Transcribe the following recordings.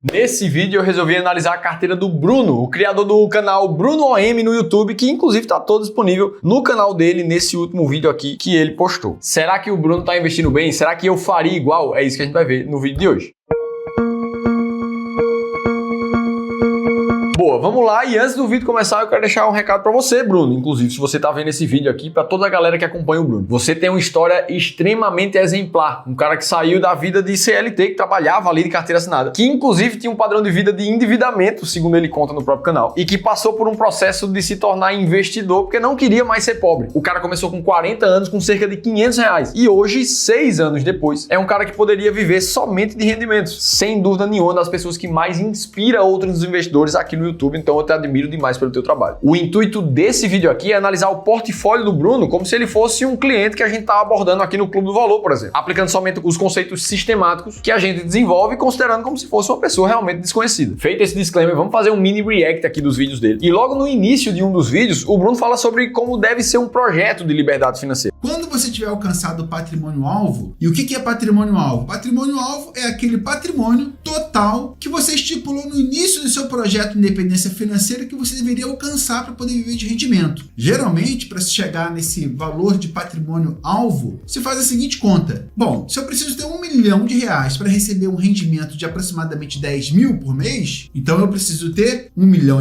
Nesse vídeo eu resolvi analisar a carteira do Bruno, o criador do canal Bruno OM no YouTube, que inclusive está todo disponível no canal dele nesse último vídeo aqui que ele postou. Será que o Bruno está investindo bem? Será que eu faria igual? É isso que a gente vai ver no vídeo de hoje. Boa, vamos lá, e antes do vídeo começar eu quero deixar um recado para você, Bruno, inclusive se você tá vendo esse vídeo aqui, para toda a galera que acompanha o Bruno. Você tem uma história extremamente exemplar, um cara que saiu da vida de CLT, que trabalhava ali de carteira assinada, que inclusive tinha um padrão de vida de endividamento, segundo ele conta no próprio canal, e que passou por um processo de se tornar investidor porque não queria mais ser pobre. O cara começou com 40 anos, com cerca de R$500, e hoje, 6 anos depois, é um cara que poderia viver somente de rendimentos. Sem dúvida nenhuma, das pessoas que mais inspira outros investidores aqui no YouTube, então eu te admiro demais pelo teu trabalho. O intuito desse vídeo aqui é analisar o portfólio do Bruno como se ele fosse um cliente que a gente está abordando aqui no Clube do Valor, por exemplo, aplicando somente os conceitos sistemáticos que a gente desenvolve, considerando como se fosse uma pessoa realmente desconhecida. Feito esse disclaimer, vamos fazer um mini react aqui dos vídeos dele. E logo no início de um dos vídeos, o Bruno fala sobre como deve ser um projeto de liberdade financeira. Quando você tiver alcançado o patrimônio-alvo, e o que é patrimônio-alvo? Patrimônio-alvo é aquele patrimônio total que você estipulou no início do seu projeto de independência financeira que você deveria alcançar para poder viver de rendimento. Geralmente, para se chegar nesse valor de patrimônio-alvo, se faz a seguinte conta. Bom, se eu preciso ter R$1 milhão para receber um rendimento de aproximadamente 10 mil por mês, então eu preciso ter R$1,5 milhão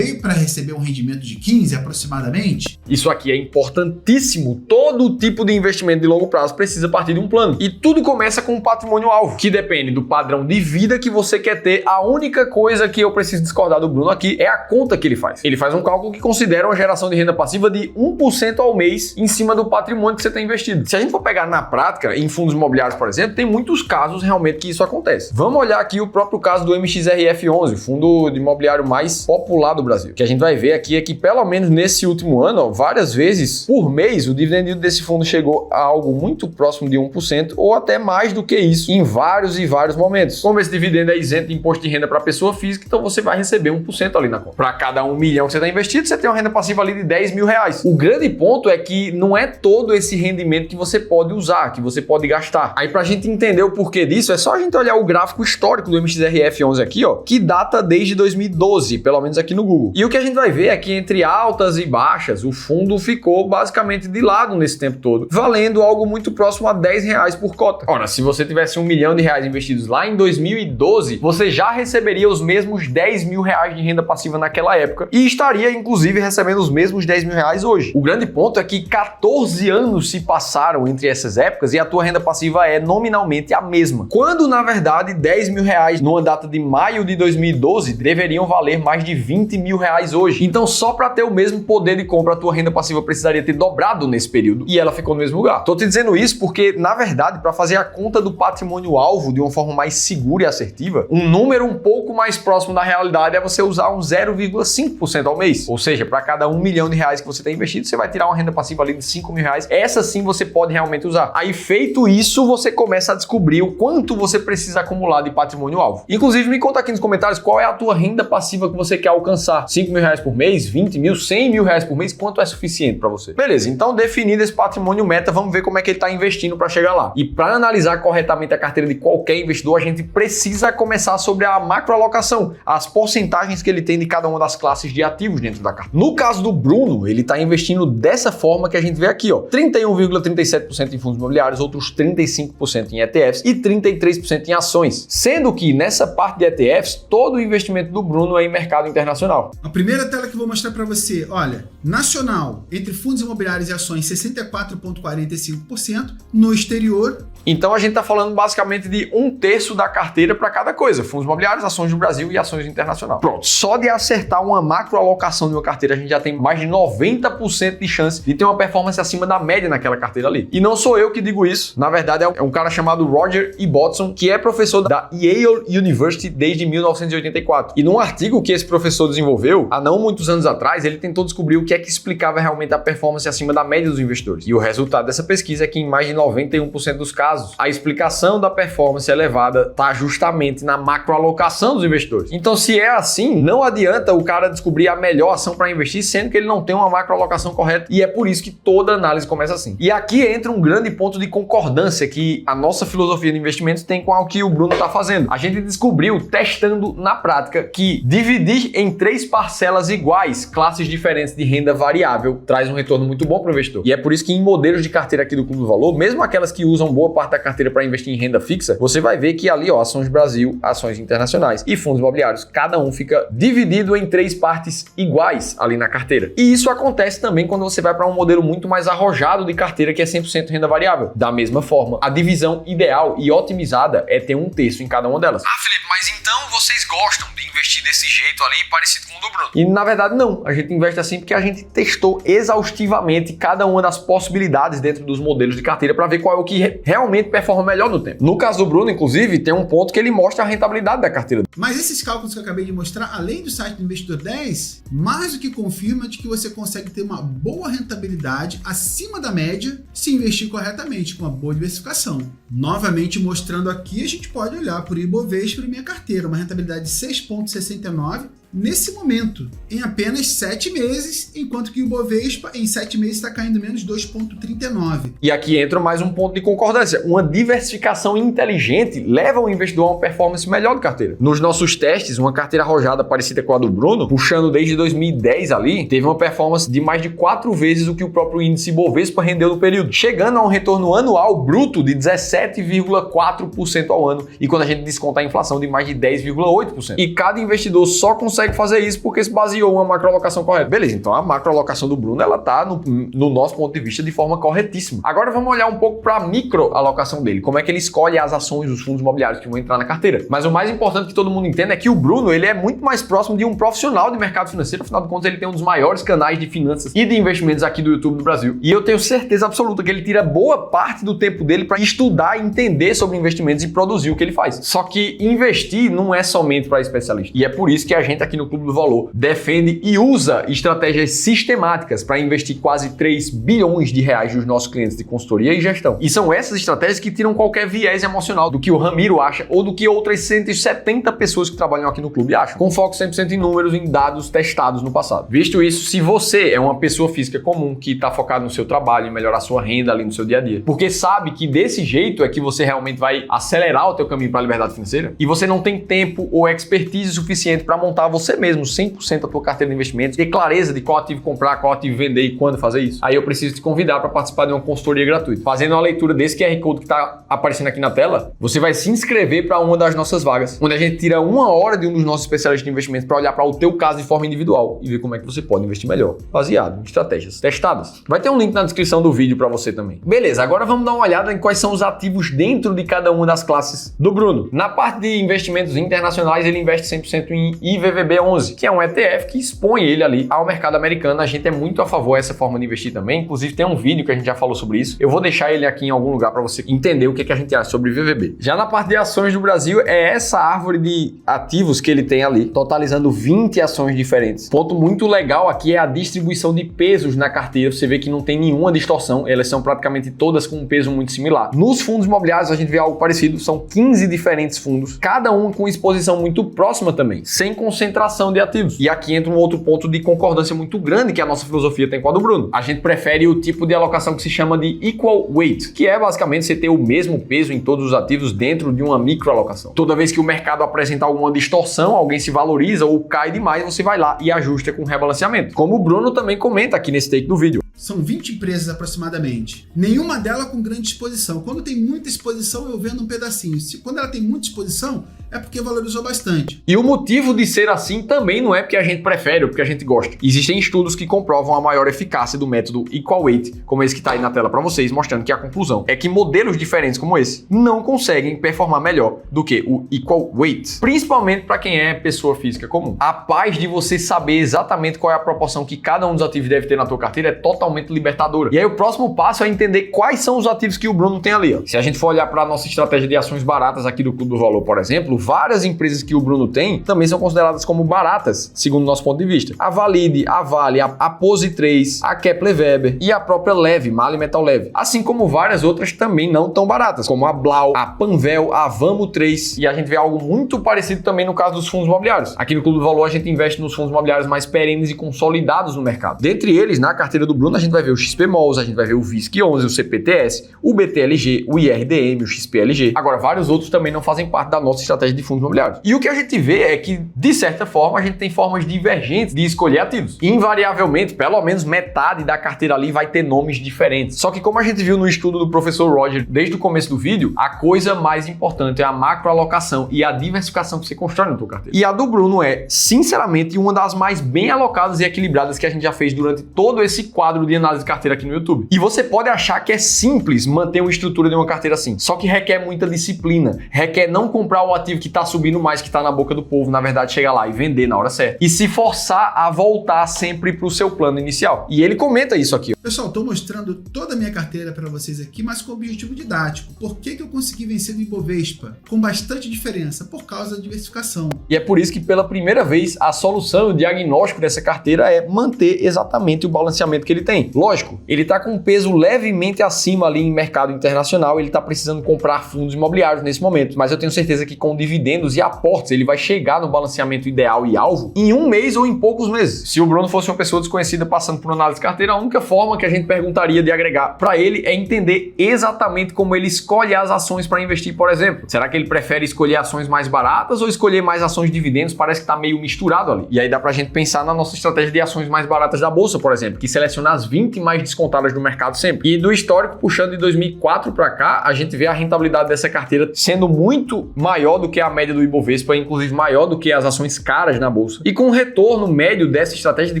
para receber um rendimento de 15 aproximadamente. Isso aqui é importantíssimo. Todo tipo de investimento de longo prazo precisa partir de um plano. E tudo começa com um patrimônio-alvo, que depende do padrão de vida que você quer ter. A única coisa que eu preciso discordar do Bruno aqui é a conta que ele faz. Ele faz um cálculo que considera uma geração de renda passiva de 1% ao mês em cima do patrimônio que você tem investido. Se a gente for pegar na prática, em fundos imobiliários, por exemplo, tem muitos casos realmente que isso acontece. Vamos olhar aqui o próprio caso do MXRF11, o fundo de imobiliário mais popular do Brasil. O que a gente vai ver aqui é que, pelo menos nesse último ano, várias vezes por mês, o dividend yield desse fundo chegou a algo muito próximo de 1% ou até mais do que isso em vários e vários momentos. Como esse dividendo é isento de imposto de renda para pessoa física, então você vai receber 1% ali na conta. Para cada R$1 milhão que você está investido, você tem uma renda passiva ali de R$10 mil. O grande ponto é que não é todo esse rendimento que você pode usar, que você pode gastar. Aí para a gente entender o porquê disso, é só a gente olhar o gráfico histórico do MXRF11 aqui, ó, que data desde 2012, pelo menos aqui no Google. E o que a gente vai ver é que entre altas e baixas, o fundo ficou basicamente de lado nesse tempo todo, valendo algo muito próximo a R$10 por cota. Ora, se você tivesse R$1 milhão investidos lá em 2012, você já receberia os mesmos R$10 mil de renda passiva naquela época e estaria, inclusive, recebendo os mesmos R$10 mil hoje. O grande ponto é que 14 anos se passaram entre essas épocas e a tua renda passiva é nominalmente a mesma. Quando, na verdade, R$10 mil numa data de maio de 2012 deveriam valer mais de R$20 mil hoje. Então, só para ter o mesmo poder de compra, a tua renda passiva precisaria ter dobrado nesse período e ela ficou no mesmo lugar. Tô te dizendo isso porque, na verdade, para fazer a conta do patrimônio-alvo de uma forma mais segura e assertiva, um número um pouco mais próximo da realidade é você usar um 0,5% ao mês. Ou seja, para cada R$1 milhão que você tem investido, você vai tirar uma renda passiva ali de R$5 mil. Essa sim você pode realmente usar. Aí, feito isso, você começa a descobrir o quanto você precisa acumular de patrimônio-alvo. Inclusive, me conta aqui nos comentários qual é a tua renda passiva que você quer alcançar. R$5 mil por mês, 20 mil, 100 mil por mês, quanto é suficiente para você? Beleza, então definido esse patrimônio meta, vamos ver como é que ele está investindo para chegar lá. E para analisar corretamente a carteira de qualquer investidor, a gente precisa começar sobre a macroalocação, as porcentagens que ele tem de cada uma das classes de ativos dentro da carteira. No caso do Bruno, ele está investindo dessa forma que a gente vê aqui, ó, 31,37% em fundos imobiliários, outros 35% em ETFs e 33% em ações. Sendo que nessa parte de ETFs, todo o investimento do Bruno é em mercado internacional. A primeira tela que eu vou mostrar para você, olha, nacional, entre fundos imobiliários e ações, 64,45%, no exterior. Então a gente está falando basicamente de 1/3 da carteira para cada coisa, fundos imobiliários, ações do Brasil e ações internacional. Pronto, só de acertar uma macroalocação de uma carteira, a gente já tem mais de 90% de chance de ter uma performance acima da média naquela carteira ali. E não sou eu que digo isso, na verdade é um cara chamado Roger Ibbotson, que é professor da Yale University desde 1984. E num artigo que esse professor desenvolveu, há não muitos anos atrás, ele tentou descobrir o que é que explicava realmente a performance acima da média dos investidores. E o resultado dessa pesquisa é que em mais de 91% dos casos, a explicação da performance elevada está justamente na macroalocação dos investidores. Então, se é assim, não adianta o cara descobrir a melhor ação para investir, sendo que ele não tem uma macroalocação correta, e é por isso que toda análise começa assim. E aqui entra um grande ponto de concordância que a nossa filosofia de investimentos tem com o que o Bruno está fazendo. A gente descobriu, testando na prática, que dividir em 3 parcelas iguais, classes diferentes de renda variável, traz um retorno muito bom para o investidor. E é por isso que em modelos de carteira aqui do Clube do Valor, mesmo aquelas que usam boa parte da carteira para investir em renda fixa, você vai ver que ali, ó, ações Brasil, ações internacionais e fundos imobiliários, cada um fica dividido em 3 partes iguais ali na carteira. E isso acontece também quando você vai para um modelo muito mais arrojado de carteira que é 100% renda variável. Da mesma forma, a divisão ideal e otimizada é ter 1/3 em cada uma delas. Ah, Felipe, mas então vocês gostam de investir desse jeito ali, parecido com o do Bruno? E na verdade não, a gente investe assim porque a gente testou exaustivamente cada uma das possibilidades dentro dos modelos de carteira para ver qual é o que realmente performa melhor no tempo. No caso do Bruno, inclusive, tem um ponto que ele mostra a rentabilidade da carteira. Mas esses cálculos que eu acabei de mostrar, além do site do Investidor 10, mais do que confirma de que você consegue ter uma boa rentabilidade acima da média se investir corretamente, com uma boa diversificação. Novamente mostrando aqui, a gente pode olhar por Ibovespa e minha carteira, uma rentabilidade de 6,69 nesse momento, em apenas 7 meses, enquanto que o Ibovespa em 7 meses está caindo menos 2,39. E aqui entra mais um ponto de concordância. Uma diversificação inteligente leva o investidor a uma performance melhor de carteira. Nos nossos testes, uma carteira arrojada parecida com a do Bruno, puxando desde 2010 ali, teve uma performance de mais de 4 vezes o que o próprio índice Ibovespa rendeu no período, chegando a um retorno anual bruto de 17,4% ao ano, e quando a gente descontar a inflação, de mais de 10,8%. E cada investidor só consegue fazer isso porque se baseou uma macroalocação correta. Beleza, então a macroalocação do Bruno, ela tá no nosso ponto de vista de forma corretíssima. Agora vamos olhar um pouco para a microalocação dele, como é que ele escolhe as ações dos fundos imobiliários que vão entrar na carteira. Mas o mais importante que todo mundo entenda é que o Bruno, ele é muito mais próximo de um profissional de mercado financeiro, afinal de contas ele tem um dos maiores canais de finanças e de investimentos aqui do YouTube do Brasil. E eu tenho certeza absoluta que ele tira boa parte do tempo dele para estudar e entender sobre investimentos e produzir o que ele faz. Só que investir não é somente para especialista. E é por isso que a gente aqui no Clube do Valor defende e usa estratégias sistemáticas para investir quase 3 bilhões de reais dos nossos clientes de consultoria e gestão. E são essas estratégias que tiram qualquer viés emocional do que o Ramiro acha ou do que outras 170 pessoas que trabalham aqui no clube acham, com foco 100% em números, em dados testados no passado. Visto isso, se você é uma pessoa física comum que está focado no seu trabalho, em melhorar sua renda ali no seu dia a dia, porque sabe que desse jeito é que você realmente vai acelerar o teu caminho para a liberdade financeira, e você não tem tempo ou expertise suficiente para montar você mesmo 100% a tua carteira de investimentos, ter clareza de qual ativo comprar, qual ativo vender e quando fazer isso, aí eu preciso te convidar para participar de uma consultoria gratuita. Fazendo uma leitura desse QR Code que está aparecendo aqui na tela, você vai se inscrever para uma das nossas vagas, onde a gente tira 1 hora de um dos nossos especialistas de investimentos para olhar para o teu caso de forma individual e ver como é que você pode investir melhor, baseado em estratégias testadas. Vai ter um link na descrição do vídeo para você também. Beleza, agora vamos dar uma olhada em quais são os ativos dentro de cada uma das classes do Bruno. Na parte de investimentos internacionais, ele investe 100% em IVVB11, que é um ETF que expõe ele ali ao mercado americano. A gente é muito a favor dessa forma de investir também. Inclusive tem um vídeo que a gente já falou sobre isso. Eu vou deixar ele aqui em algum lugar para você entender o que a gente acha sobre IVVB. Já na parte de ações do Brasil, é essa árvore de ativos que ele tem ali, totalizando 20 ações diferentes. Ponto muito legal aqui é a distribuição de pesos na carteira. Você vê que não tem nenhuma distorção, elas são praticamente todas com um peso muito similar. Nos fundos imobiliários a gente vê algo parecido, são 15 diferentes fundos, cada um com exposição muito próxima também, sem concentração de ativos. E aqui entra um outro ponto de concordância muito grande que a nossa filosofia tem com a do Bruno. A gente prefere o tipo de alocação que se chama de equal weight, que é basicamente você ter o mesmo peso em todos os ativos dentro de uma microalocação. Toda vez que o mercado apresenta alguma distorção, alguém se valoriza ou cai demais, você vai lá e ajusta com rebalanceamento. Como o Bruno também comenta aqui nesse take do vídeo. São 20 empresas aproximadamente. Nenhuma delas com grande exposição. Quando tem muita exposição, eu vendo um pedacinho. Quando ela tem muita exposição, é porque valorizou bastante. E o motivo de ser assim também não é porque a gente prefere ou porque a gente gosta. Existem estudos que comprovam a maior eficácia do método Equal Weight, como esse que está aí na tela para vocês, mostrando que a conclusão é que modelos diferentes como esse não conseguem performar melhor do que o Equal Weight, principalmente para quem é pessoa física comum. A paz de você saber exatamente qual é a proporção que cada um dos ativos deve ter na tua carteira é totalmente libertadora. E aí o próximo passo é entender quais são os ativos que o Bruno tem ali. Ó. Se a gente for olhar para a nossa estratégia de ações baratas aqui do Clube do Valor, por exemplo, várias empresas que o Bruno tem também são consideradas como baratas, segundo o nosso ponto de vista. A Valide, a Vale, a Pose 3, a Kepler Weber e a própria Leve, Mali Metal Leve. Assim como várias outras também não tão baratas, como a Blau, a Panvel, a Vamo 3, e a gente vê algo muito parecido também no caso dos fundos imobiliários. Aqui no Clube do Valor a gente investe nos fundos imobiliários mais perenes e consolidados no mercado. Dentre eles, na carteira do Bruno, a gente vai ver o XP Malls, a gente vai ver o VISC11, o CPTS, o BTLG, o IRDM, o XPLG. Agora, vários outros também não fazem parte da nossa estratégia de fundos imobiliários. E o que a gente vê é que, de certa forma, a gente tem formas divergentes de escolher ativos. Invariavelmente, pelo menos metade da carteira ali vai ter nomes diferentes. Só que como a gente viu no estudo do professor Roger desde o começo do vídeo, a coisa mais importante é a macroalocação e a diversificação que você constrói na tua carteira. E a do Bruno é, sinceramente, uma das mais bem alocadas e equilibradas que a gente já fez durante todo esse quadro de análise de carteira aqui no YouTube. E você pode achar que é simples manter uma estrutura de uma carteira assim, só que requer muita disciplina, requer não comprar o ativo que está subindo mais, que está na boca do povo, na verdade chegar lá e vender na hora certa, e se forçar a voltar sempre para o seu plano inicial. E ele comenta isso aqui. Pessoal, estou mostrando toda a minha carteira para vocês aqui, mas com objetivo didático. Por que eu consegui vencer no Ibovespa? Com bastante diferença, por causa da diversificação. E é por isso que pela primeira vez a solução, o diagnóstico dessa carteira é manter exatamente o balanceamento que ele tem. Lógico, ele está com um peso levemente acima ali em mercado internacional, ele está precisando comprar fundos imobiliários nesse momento, mas eu tenho certeza que com dividendos e aportes ele vai chegar no balanceamento ideal e alvo em um mês ou em poucos meses. Se o Bruno fosse uma pessoa desconhecida passando por análise de carteira, a única forma que a gente perguntaria de agregar para ele é entender exatamente como ele escolhe as ações para investir, por exemplo. Será que ele prefere escolher ações mais baratas ou escolher mais ações de dividendos? Parece que está meio misturado ali. E aí dá para a gente pensar na nossa estratégia de ações mais baratas da bolsa, por exemplo, que seleciona as 20 mais descontadas do mercado sempre. E do histórico, puxando de 2004 para cá, a gente vê a rentabilidade dessa carteira sendo muito maior do que a média do Ibovespa, inclusive maior do que as ações caras na bolsa. E com um retorno médio dessa estratégia de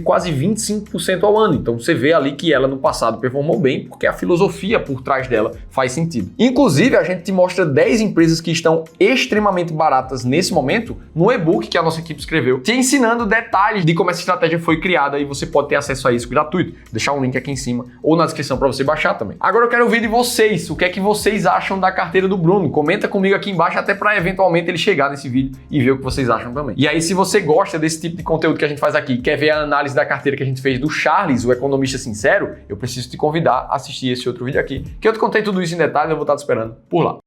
quase 25% ao ano. Então você vê ali que ela no passado performou bem, porque a filosofia por trás dela faz sentido. Inclusive, a gente te mostra 10 empresas que estão extremamente baratas nesse momento no e-book que a nossa equipe escreveu, te ensinando detalhes de como essa estratégia foi criada e você pode ter acesso a isso gratuito. Vou deixar um link aqui em cima ou na descrição para você baixar também. Agora eu quero ouvir de vocês, o que é que vocês acham da carteira do Bruno? Comenta comigo aqui embaixo até para eventualmente ele chegar nesse vídeo e ver o que vocês acham também. E aí, se você gosta desse tipo de conteúdo que a gente faz aqui, quer ver a análise da carteira que a gente fez do Charles, o economista sincero, eu preciso te convidar a assistir esse outro vídeo aqui, que eu te contei tudo isso em detalhes, eu vou estar te esperando por lá.